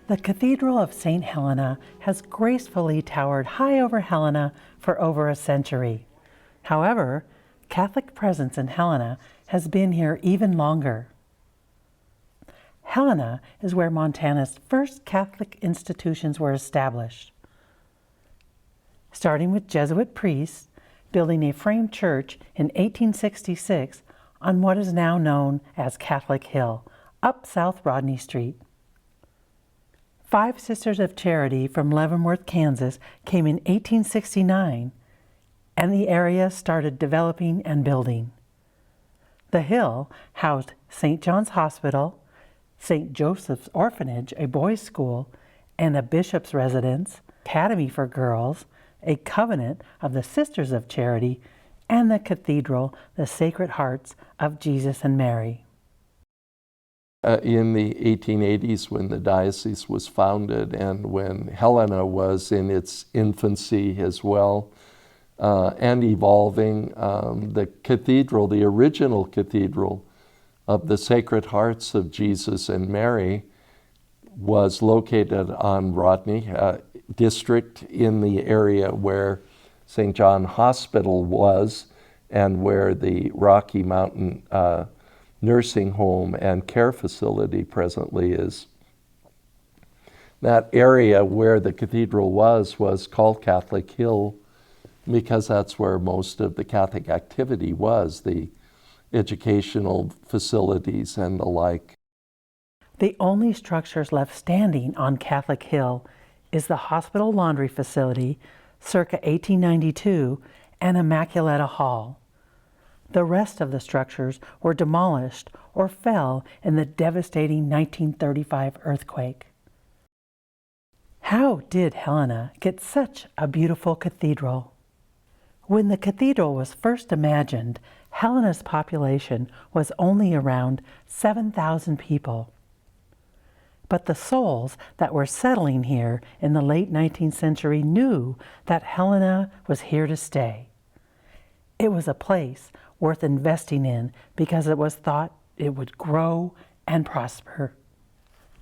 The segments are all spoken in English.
The Cathedral of St. Helena has gracefully towered high over Helena for over a century. However, Catholic presence in Helena has been here even longer. Helena is where Montana's first Catholic institutions were established, starting with Jesuit priests building a frame church in 1866 on what is now known as Catholic Hill, up South Rodney Street. 5 Sisters of Charity from Leavenworth, Kansas came in 1869, and the area started developing and building. The Hill housed St. John's Hospital, St. Joseph's Orphanage, a boys' school, and a bishop's residence, academy for girls, a covenant of the Sisters of Charity, and the cathedral, the Sacred Hearts of Jesus and Mary. In the 1880s, when the diocese was founded and when Helena was in its infancy as well and evolving, the cathedral, the original cathedral of the Sacred Hearts of Jesus and Mary, was located on Rodney district in the area where St. John Hospital was and where the Rocky Mountain nursing home and care facility presently is. That area where the cathedral was called Catholic Hill because that's where most of the Catholic activity was, the educational facilities and the like. The only structures left standing on Catholic Hill is the hospital laundry facility, circa 1892, and Immaculata Hall. The rest of the structures were demolished or fell in the devastating 1935 earthquake. How did Helena get such a beautiful cathedral? When the cathedral was first imagined, Helena's population was only around 7,000 people. But the souls that were settling here in the late 19th century knew that Helena was here to stay. It was a place worth investing in because it was thought it would grow and prosper.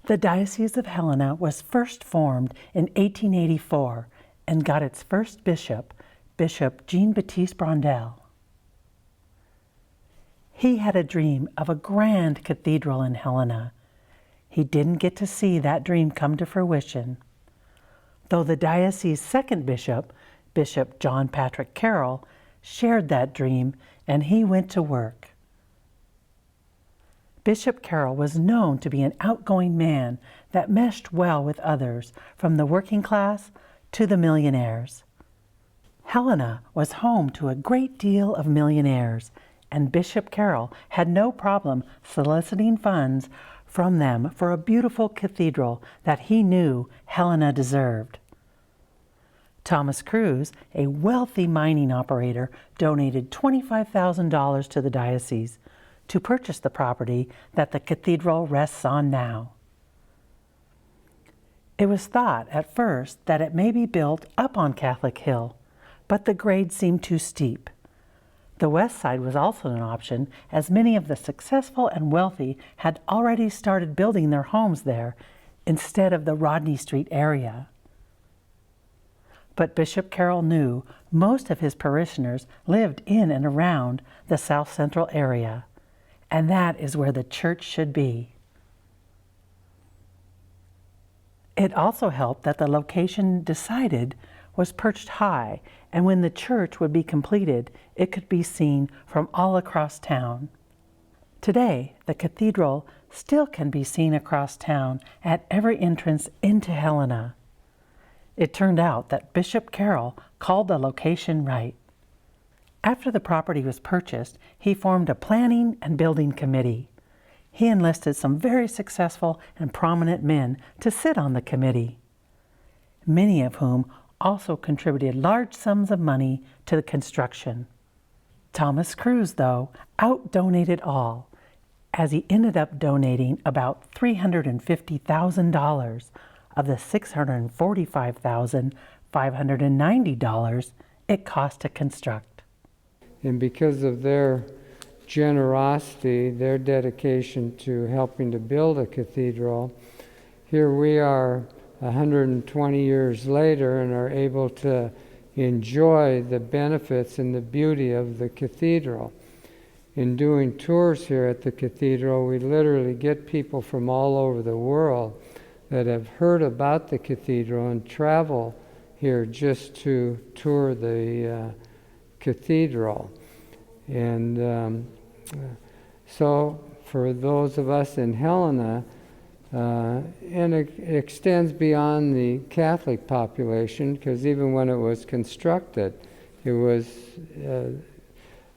The Diocese of Helena was first formed in 1884 and got its first bishop, Bishop Jean-Baptiste Brondel. He had a dream of a grand cathedral in Helena. He didn't get to see that dream come to fruition, though the diocese's second bishop, Bishop John Patrick Carroll, shared that dream and he went to work. Bishop Carroll was known to be an outgoing man that meshed well with others, from the working class to the millionaires. Helena was home to a great deal of millionaires, and Bishop Carroll had no problem soliciting funds from them for a beautiful cathedral that he knew Helena deserved. Thomas Cruz, a wealthy mining operator, donated $25,000 to the diocese to purchase the property that the cathedral rests on now. It was thought at first that it may be built up on Catholic Hill, but the grade seemed too steep. The west side was also an option, as many of the successful and wealthy had already started building their homes there instead of the Rodney Street area. But Bishop Carroll knew most of his parishioners lived in and around the South Central area, and that is where the church should be. It also helped that the location decided was perched high, and when the church would be completed, it could be seen from all across town. Today, the cathedral still can be seen across town at every entrance into Helena. It turned out that Bishop Carroll called the location right. After the property was purchased, he formed a planning and building committee. He enlisted some very successful and prominent men to sit on the committee, many of whom also contributed large sums of money to the construction. Thomas Cruz, though, out-donated all, as he ended up donating about $350,000 of the $645,590 it cost to construct. And because of their generosity, their dedication to helping to build a cathedral, here we are 120 years later and are able to enjoy the benefits and the beauty of the cathedral. In doing tours here at the cathedral, we literally get people from all over the world that have heard about the cathedral and travel here just to tour the cathedral. And so for those of us in Helena, and it extends beyond the Catholic population, because even when it was constructed, it was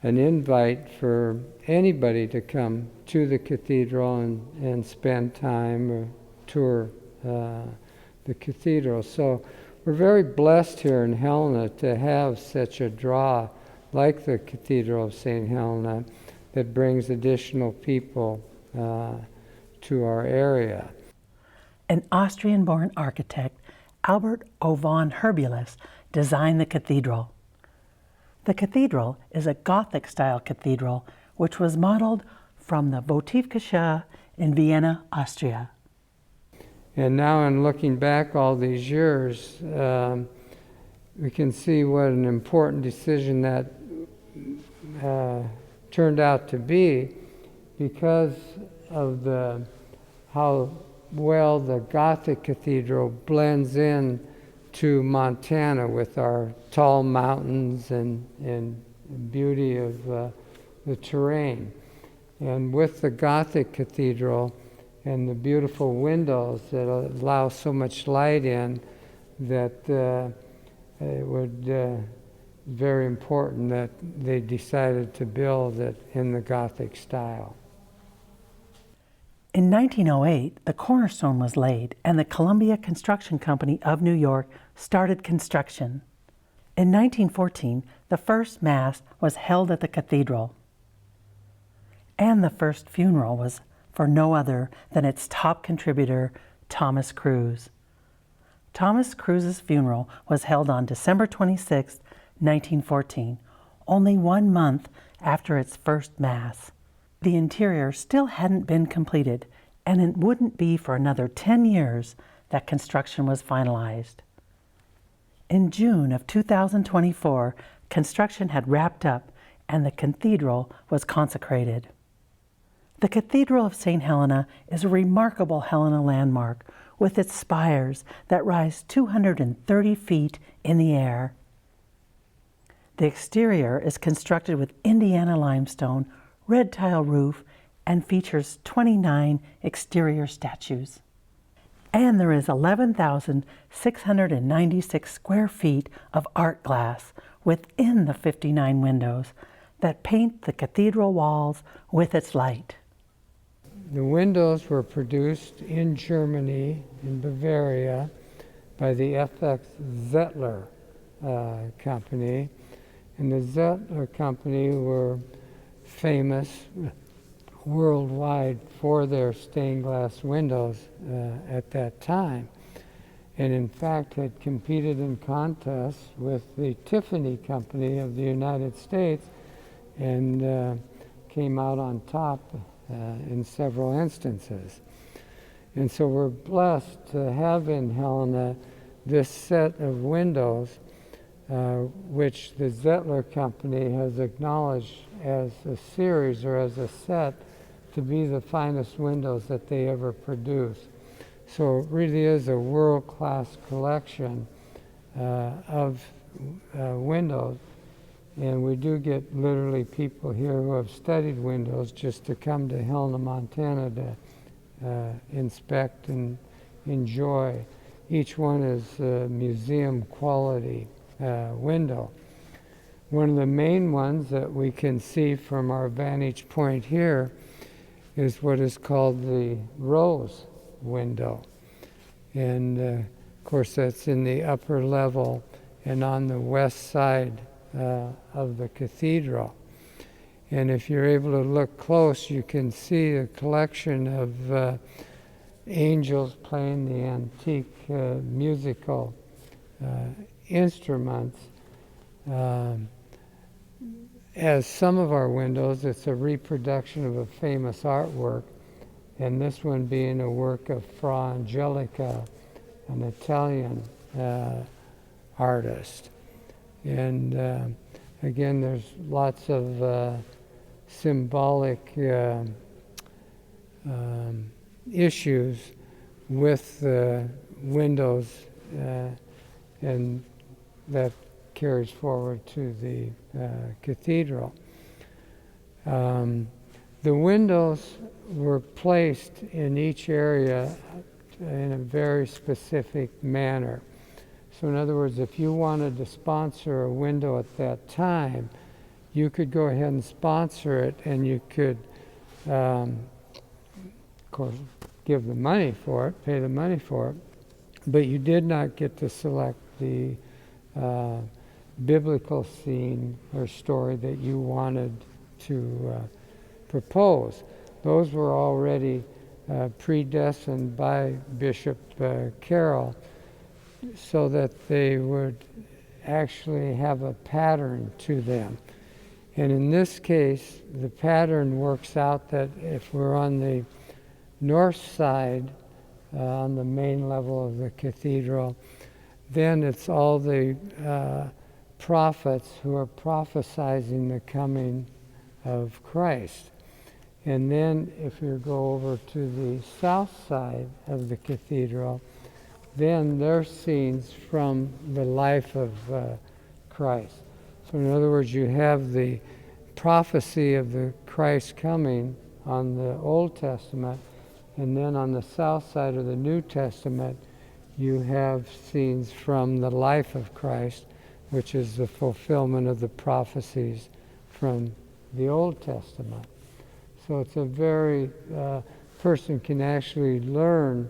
an invite for anybody to come to the cathedral and spend time or tour the cathedral. So we're very blessed here in Helena to have such a draw like the Cathedral of St. Helena that brings additional people to our area. An Austrian-born architect, Albert O. von Herbulus, designed the cathedral. The cathedral is a Gothic-style cathedral which was modeled from the Votivkirche in Vienna, Austria. And now in looking back all these years, we can see what an important decision that turned out to be, because of how well the Gothic cathedral blends in to Montana with our tall mountains and beauty of the terrain. And with the Gothic cathedral and the beautiful windows that allow so much light in, that it would very important that they decided to build it in the Gothic style. In 1908, the cornerstone was laid and the Columbia Construction Company of New York started construction. In 1914, the first Mass was held at the cathedral. And the first funeral was for no other than its top contributor, Thomas Cruise. Thomas Cruise's funeral was held on December 26, 1914, only 1 month after its first Mass. The interior still hadn't been completed, and it wouldn't be for another 10 years that construction was finalized. In June of 2024, construction had wrapped up and the cathedral was consecrated. The Cathedral of St. Helena is a remarkable Helena landmark with its spires that rise 230 feet in the air. The exterior is constructed with Indiana limestone, red tile roof, and features 29 exterior statues. And there is 11,696 square feet of art glass within the 59 windows that paint the cathedral walls with its light. The windows were produced in Germany, in Bavaria, by the FX Zettler company. And the Zettler company were famous worldwide for their stained glass windows at that time. And in fact had competed in contests with the Tiffany company of the United States and came out on top in several instances. And so we're blessed to have in Helena this set of windows which the Zettler company has acknowledged as a series or as a set to be the finest windows that they ever produced. So it really is a world-class collection of windows. And we do get literally people here who have studied windows just to come to Helena, Montana to inspect and enjoy. Each one is a museum quality window. One of the main ones that we can see from our vantage point here is what is called the rose window. And of course that's in the upper level and on the west side of the cathedral. And if you're able to look close, you can see a collection of angels playing the antique musical instruments. As some of our windows, it's a reproduction of a famous artwork, and this one being a work of Fra Angelica, an Italian artist. And again, there's lots of symbolic issues with the windows, and that carries forward to the cathedral. The windows were placed in each area in a very specific manner. So in other words, if you wanted to sponsor a window at that time, you could go ahead and sponsor it, and you could, of course, give the money for it, pay the money for it, but you did not get to select the biblical scene or story that you wanted to propose. Those were already predestined by Bishop Carroll, so that they would actually have a pattern to them. And in this case, the pattern works out that if we're on the north side, on the main level of the cathedral, then it's all the prophets who are prophesizing the coming of Christ. And then if you go over to the south side of the cathedral, then they're scenes from the life of Christ. So in other words, you have the prophecy of the Christ coming on the Old Testament, and then on the south side of the New Testament, you have scenes from the life of Christ, which is the fulfillment of the prophecies from the Old Testament. So it's a very, person can actually learn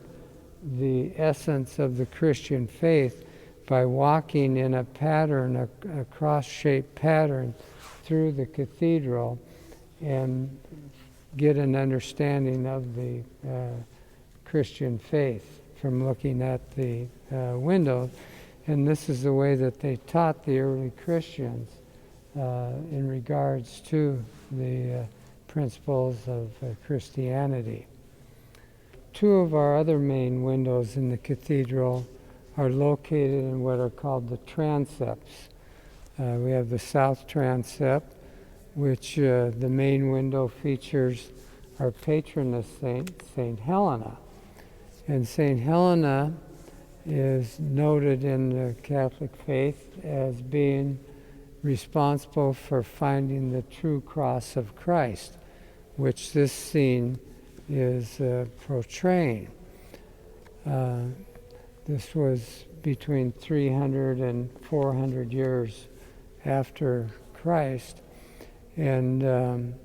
the essence of the Christian faith by walking in a pattern, a cross-shaped pattern through the cathedral, and get an understanding of the Christian faith from looking at the window. And this is the way that they taught the early Christians in regards to the principles of Christianity. Two of our other main windows in the cathedral are located in what are called the transepts. We have the south transept, which the main window features our patroness saint, Saint Helena. And Saint Helena is noted in the Catholic faith as being responsible for finding the true cross of Christ, which this scene is portraying. This was between 300 and 400 years after Christ, and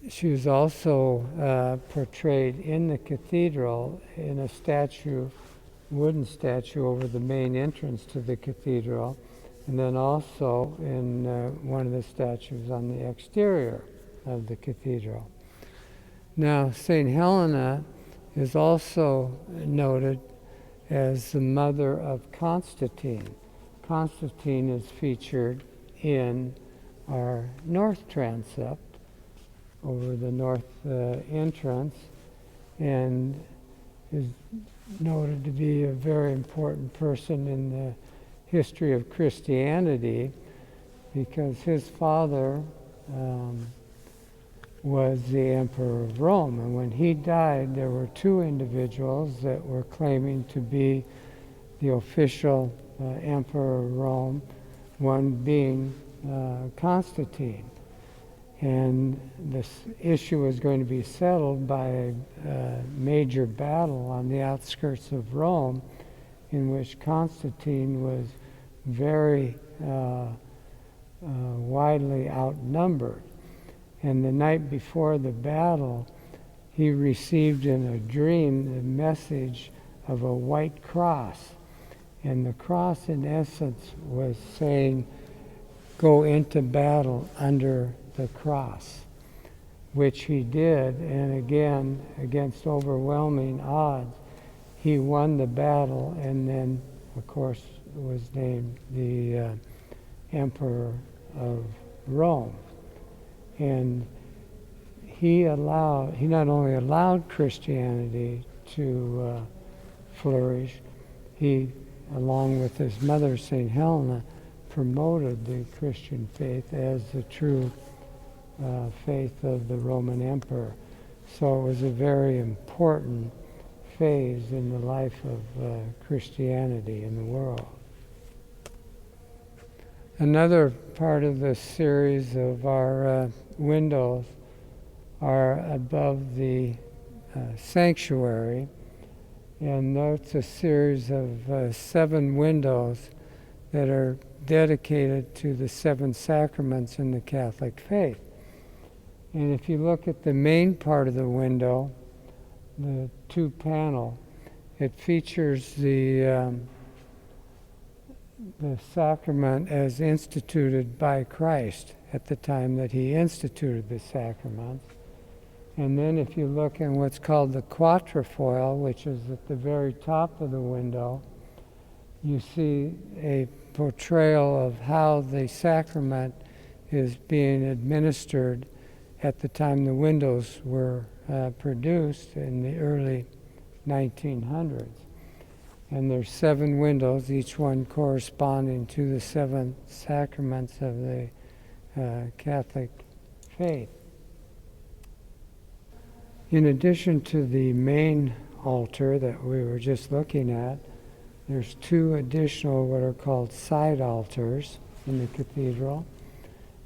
she was also portrayed in the cathedral in a statue, wooden statue over the main entrance to the cathedral, and then also in one of the statues on the exterior of the cathedral. Now, St. Helena is also noted as the mother of Constantine. Constantine is featured in our north transept over the north entrance, and is noted to be a very important person in the history of Christianity, because his father was the Emperor of Rome. And when he died, there were two individuals that were claiming to be the official Emperor of Rome, one being Constantine. And this issue was going to be settled by a major battle on the outskirts of Rome, in which Constantine was very widely outnumbered. And the night before the battle, he received in a dream the message of a white cross. And the cross, in essence, was saying, go into battle under the cross, which he did. And again, against overwhelming odds, he won the battle, and then, of course, was named the Emperor of Rome. And he not only allowed Christianity to flourish, he, along with his mother, St. Helena, promoted the Christian faith as the true faith of the Roman Emperor. So it was a very important phase in the life of Christianity in the world. Another part of the series of our windows are above the sanctuary, and that's a series of 7 windows that are dedicated to the 7 sacraments in the Catholic faith. And if you look at the main part of the window, the 2-panel, it features the sacrament as instituted by Christ at the time that he instituted the sacrament. And then if you look in what's called the quatrefoil, which is at the very top of the window, you see a portrayal of how the sacrament is being administered at the time the windows were produced in the early 1900s. And there's 7 windows, each one corresponding to the 7 sacraments of the Catholic faith. In addition to the main altar that we were just looking at, there's 2 additional what are called side altars in the cathedral.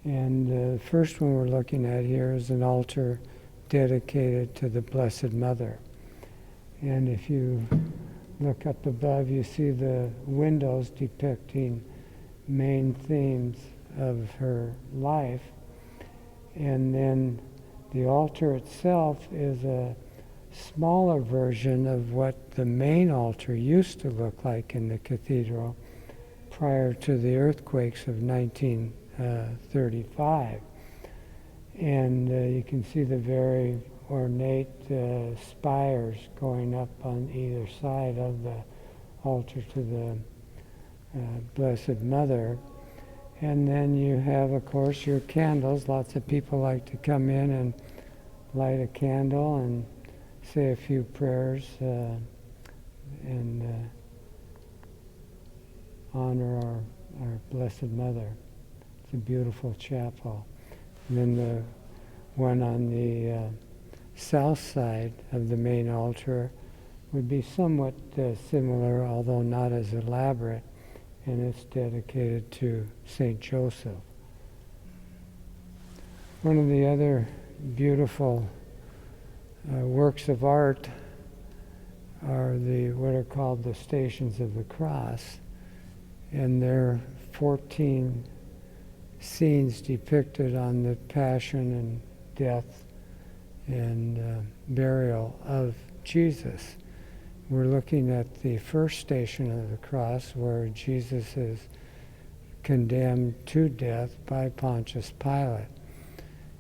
And the first one we're looking at here is an altar dedicated to the Blessed Mother. And if you look up above, you see the windows depicting main themes of her life. And then the altar itself is a smaller version of what the main altar used to look like in the cathedral prior to the earthquakes of 1935. And you can see the very ornate spires going up on either side of the altar to the Blessed Mother. And then you have, of course, your candles. Lots of people like to come in and light a candle and say a few prayers and honor our Blessed Mother. It's a beautiful chapel. And then the one on the south side of the main altar would be somewhat similar, although not as elaborate, and it's dedicated to St. Joseph. One of the other beautiful works of art are what are called the Stations of the Cross, and they're 14 scenes depicted on the passion and death and burial of Jesus. We're looking at the first station of the cross where Jesus is condemned to death by Pontius Pilate.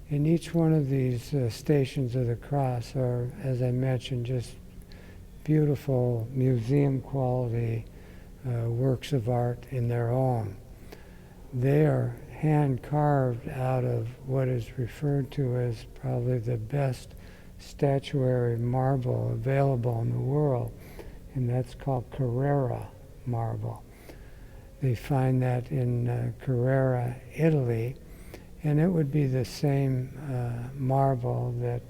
And each one of these stations of the cross are, as I mentioned, just beautiful museum quality works of art in their own. They are hand carved out of what is referred to as probably the best statuary marble available in the world, and that's called Carrara marble. They find that in Carrara, Italy, and it would be the same marble that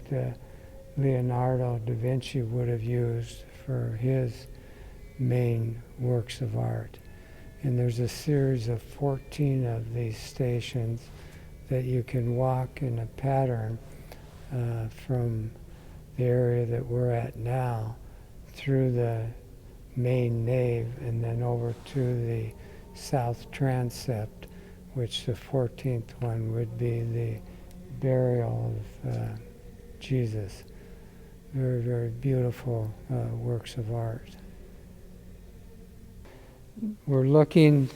Leonardo da Vinci would have used for his main works of art. And there's a series of 14 of these stations that you can walk in a pattern from the area that we're at now through the main nave and then over to the south transept, which the 14th one would be the burial of Jesus. Very, very beautiful works of art. We're looking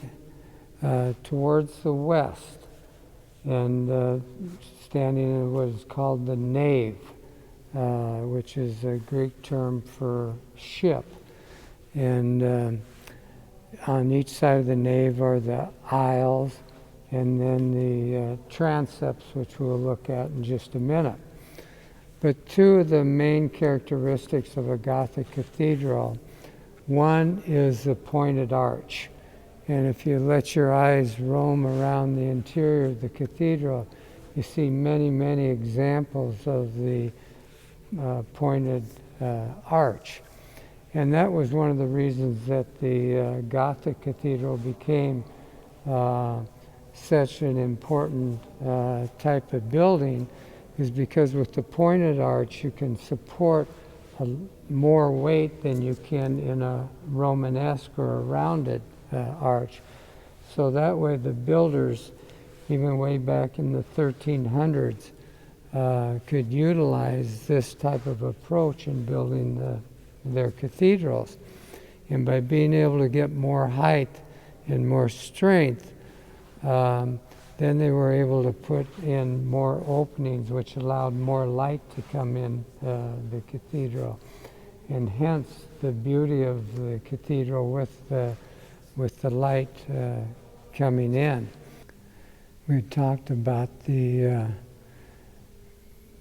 towards the west and standing in what is called the nave, which is a Greek term for ship. And on each side of the nave are the aisles and then the transepts, which we'll look at in just a minute. But two of the main characteristics of a Gothic cathedral, one is the pointed arch. And if you let your eyes roam around the interior of the cathedral, you see many, many examples of the pointed arch. And that was one of the reasons that the Gothic cathedral became such an important type of building, is because with the pointed arch you can support more weight than you can in a Romanesque or a rounded arch. So that way the builders, even way back in the 1300s, could utilize this type of approach in building their cathedrals. And by being able to get more height and more strength, then they were able to put in more openings, which allowed more light to come in the cathedral. And hence the beauty of the cathedral with the light coming in. We talked about the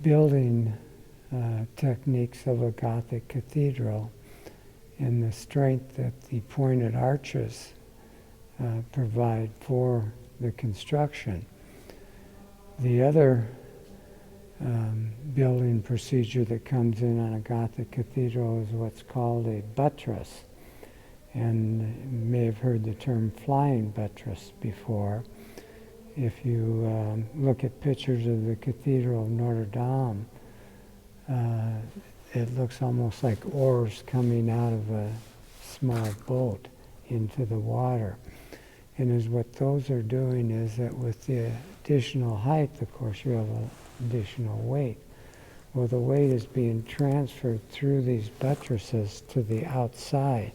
building techniques of a Gothic cathedral and the strength that the pointed arches provide for the construction. The other building procedure that comes in on a Gothic cathedral is what's called a buttress. And you may have heard the term flying buttress before. If you look at pictures of the Cathedral of Notre Dame, it looks almost like oars coming out of a small boat into the water. And as what those are doing is that with the additional height, of course, you have additional weight. Well, the weight is being transferred through these buttresses to the outside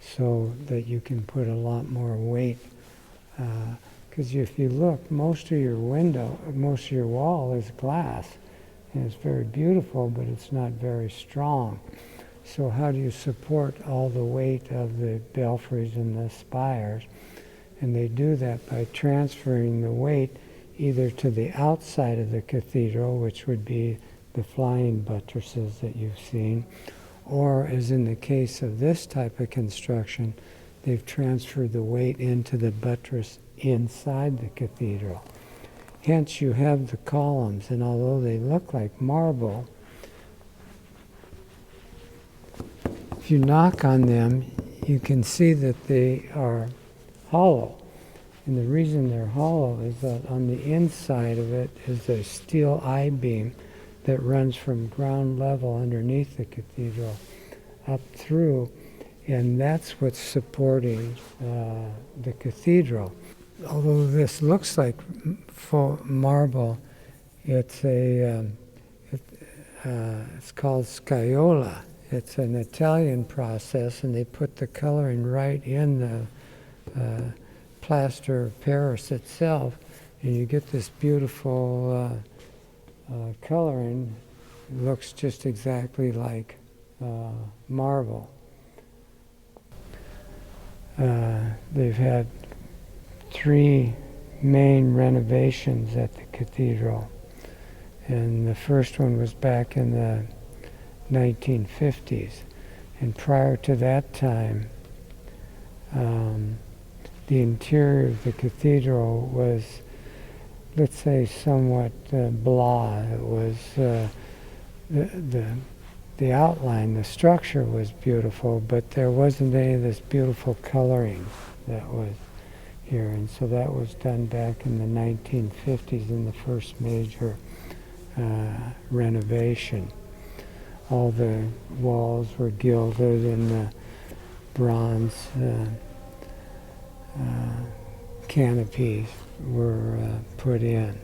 so that you can put a lot more weight. Because if you look, most of your wall is glass. And it's very beautiful, but it's not very strong. So how do you support all the weight of the belfries and the spires? And they do that by transferring the weight either to the outside of the cathedral, which would be the flying buttresses that you've seen, or as in the case of this type of construction, they've transferred the weight into the buttress inside the cathedral. Hence you have the columns, and although they look like marble, if you knock on them, you can see that they are hollow. And the reason they're hollow is that on the inside of it is a steel I-beam that runs from ground level underneath the cathedral up through, and that's what's supporting the cathedral. Although this looks like full marble, it's called scaiola. It's an Italian process, and they put the coloring right in the plaster of Paris itself, and you get this beautiful coloring. It looks just exactly like marble. They've had 3 main renovations at the cathedral, and the first one was back in the 1950s, and prior to that time the interior of the cathedral was, let's say, somewhat blah. It was the outline, the structure was beautiful, but there wasn't any of this beautiful coloring that was here. And so that was done back in the 1950s in the first major renovation. All the walls were gilded and the bronze canopies were put in.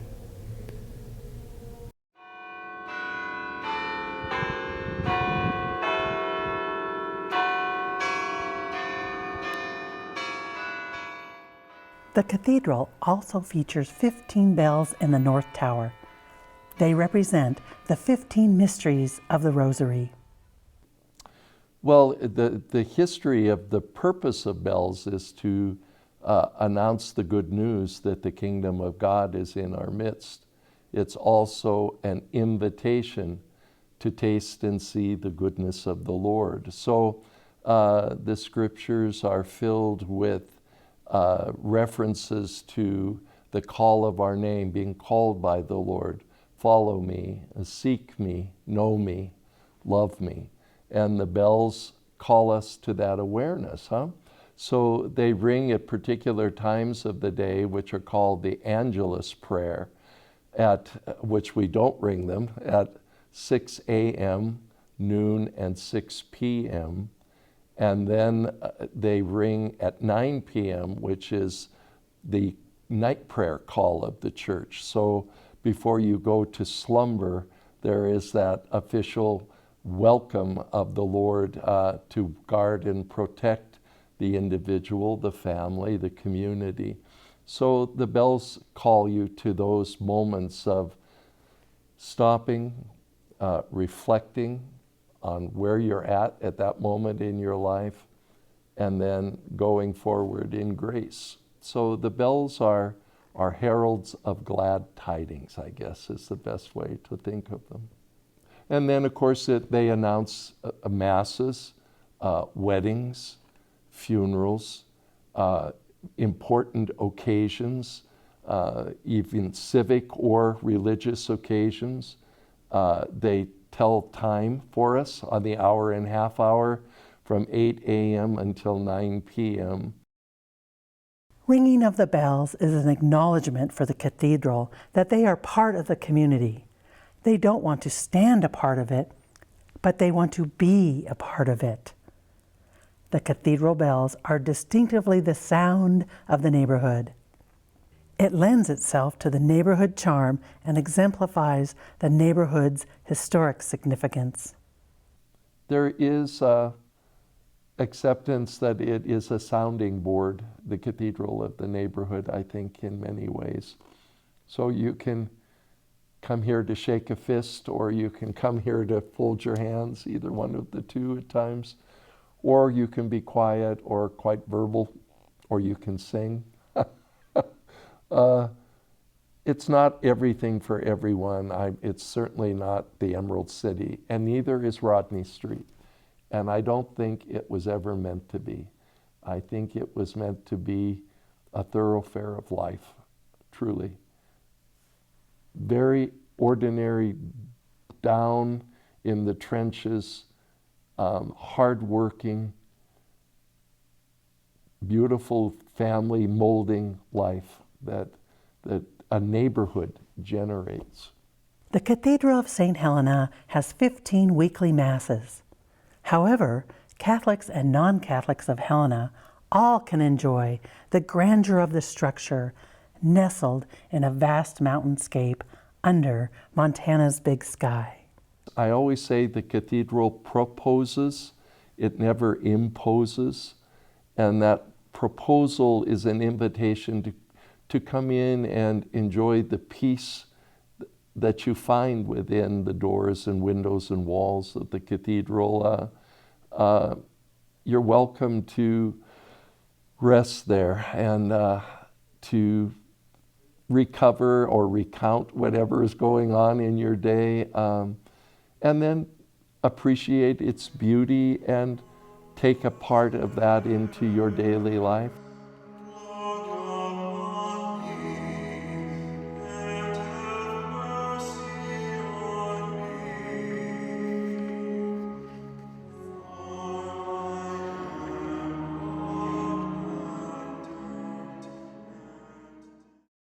The cathedral also features 15 bells in the North Tower. They represent the 15 mysteries of the Rosary. Well, the history of the purpose of bells is to announce the good news that the kingdom of God is in our midst. It's also an invitation to taste and see the goodness of the Lord. So the scriptures are filled with references to the call of our name, being called by the Lord. Follow me, seek me, know me, love me. And the bells call us to that awareness, huh? So they ring at particular times of the day, which are called the Angelus prayer, at which we don't ring them, at 6 a.m., noon, and 6 p.m. And then they ring at 9 p.m., which is the night prayer call of the church. So before you go to slumber, there is that official welcome of the Lord to guard and protect the individual, the family, the community. So the bells call you to those moments of stopping, reflecting on where you're at that moment in your life, and then going forward in grace. So the bells are heralds of glad tidings, I guess, is the best way to think of them. And then, of course, they announce masses, weddings, funerals, important occasions, even civic or religious occasions. They tell time for us on the hour and half hour from 8 a.m. until 9 p.m. Ringing of the bells is an acknowledgement for the cathedral that they are part of the community. They don't want to stand a part of it, but they want to be a part of it. The cathedral bells are distinctively the sound of the neighborhood. It lends itself to the neighborhood charm and exemplifies the neighborhood's historic significance. There is acceptance that it is a sounding board, the cathedral of the neighborhood, I think, in many ways. So you can come here to shake a fist, or you can come here to fold your hands, either one of the two at times, or you can be quiet or quite verbal, or you can sing. It's not everything for everyone. It's certainly not the Emerald City, and neither is Rodney Street. And I don't think it was ever meant to be. I think it was meant to be a thoroughfare of life, truly. Very ordinary, down in the trenches, hardworking, beautiful family molding life that a neighborhood generates. The Cathedral of St. Helena has 15 weekly masses. However, Catholics and non-Catholics of Helena all can enjoy the grandeur of the structure nestled in a vast mountainscape under Montana's big sky. I always say the cathedral proposes, it never imposes, and that proposal is an invitation to come in and enjoy the peace that you find within the doors and windows and walls of the cathedral. You're welcome to rest there and to recover or recount whatever is going on in your day, and then appreciate its beauty and take a part of that into your daily life.